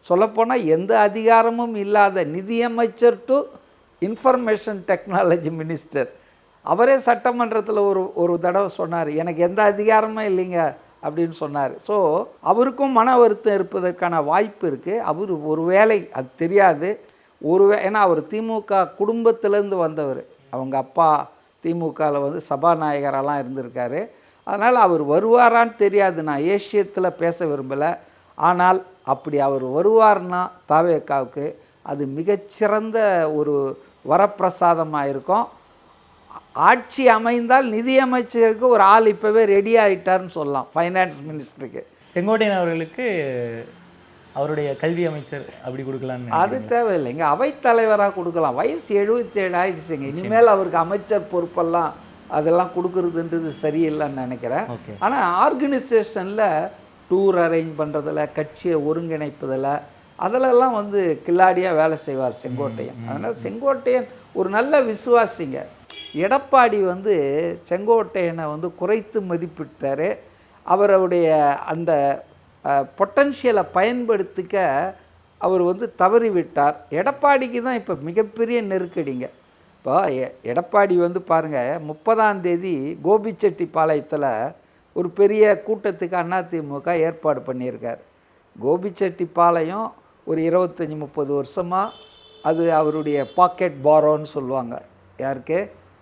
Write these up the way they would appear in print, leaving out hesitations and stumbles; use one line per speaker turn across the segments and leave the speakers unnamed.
சொல்லப்போனால் எந்த அதிகாரமும் இல்லாத நிதியமைச்சர் டு இன்ஃபர்மேஷன் டெக்னாலஜி மினிஸ்டர் அவரே சட்டமன்றத்தில் ஒரு தடவை சொன்னார், எனக்கு எந்த அதிகாரமும் இல்லைங்க அப்படின்னு சொன்னார். ஸோ அவருக்கும் மன வருத்தம் இருப்பதற்கான வாய்ப்பு இருக்குது. அவர் ஒரு வேளை அது தெரியாது, ஏன்னா அவர் திமுக குடும்பத்திலேருந்து வந்தவர். அவங்க அப்பா திமுகவில் வந்து சபாநாயகரெல்லாம் இருந்திருக்காரு. அதனால் அவர் வருவாரான்னு தெரியாது. நான் ஏஷியத்தில் பேச விரும்பலை. ஆனால் அப்படி அவர் வருவார்னா தாவேக்காவுக்கு அது மிகச்சிறந்த ஒரு வரப்பிரசாதமாக இருக்கும். ஆட்சி அமைந்தால் நிதியமைச்சருக்கு ஒரு ஆள் இப்போவே ரெடி ஆகிட்டார்னு சொல்லலாம், ஃபைனான்ஸ் மினிஸ்டருக்கு.
செங்கோட்டையன் அவர்களுக்கு அவருடைய கல்வி அமைச்சர் அப்படி கொடுக்கலான்னு
அது தேவையில்லைங்க, அவைத்தலைவராக கொடுக்கலாம். வயசு 77 ஆகிடுச்சுங்க. இனிமேல் அவருக்கு அமைச்சர் பொறுப்பெல்லாம் அதெல்லாம் கொடுக்குறதுன்றது சரியில்லைன்னு நினைக்கிறேன். ஆனால் ஆர்கனைசேஷனில் டூர் அரேஞ்ச் பண்ணுறதில், கட்சியை ஒருங்கிணைப்பதில், அதிலெல்லாம் வந்து கில்லாடியாக வேலை செய்வார் செங்கோட்டையன். அதனால் செங்கோட்டையன் ஒரு நல்ல விசுவாசிங்க. எடப்பாடி வந்து செங்கோட்டையனை வந்து குறைத்து மதிப்பிட்டார். அவருடைய அந்த பொட்டன்ஷியலை பயன்படுத்திக்க அவர் வந்து தவறிவிட்டார். எடப்பாடிக்கு தான் இப்போ மிகப்பெரிய நெருக்கடிங்க. இப்போ எடப்பாடி வந்து பாருங்கள், 30ஆம் தேதி கோபிச்செட்டிப்பாளையத்தில் ஒரு பெரிய கூட்டத்துக்கு அதிமுக ஏற்பாடு பண்ணியிருக்கார். கோபிச்செட்டிப்பாளையம் ஒரு 25-30 வருஷமாக அது அவருடைய பாக்கெட் பாரோன்னு சொல்லுவாங்க. யாருக்கு?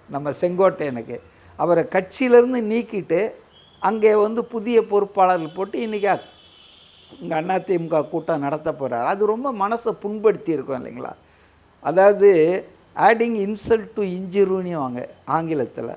நம்ம செங்கோட்டையனுக்கு. அவரை கட்சியிலேருந்து நீக்கிட்டு அங்கே வந்து புதிய பொறுப்பாளர்கள் போட்டு இன்றைக்கி இங்கே அதிமுக கூட்டம் நடத்த போகிறார். அது ரொம்ப மனசை புண்படுத்தி இருக்கும் இல்லைங்களா? அதாவது ஆடிங் இன்சல்ட் டு இன்ஜுரின்னு வாங்க ஆங்கிலத்தில்.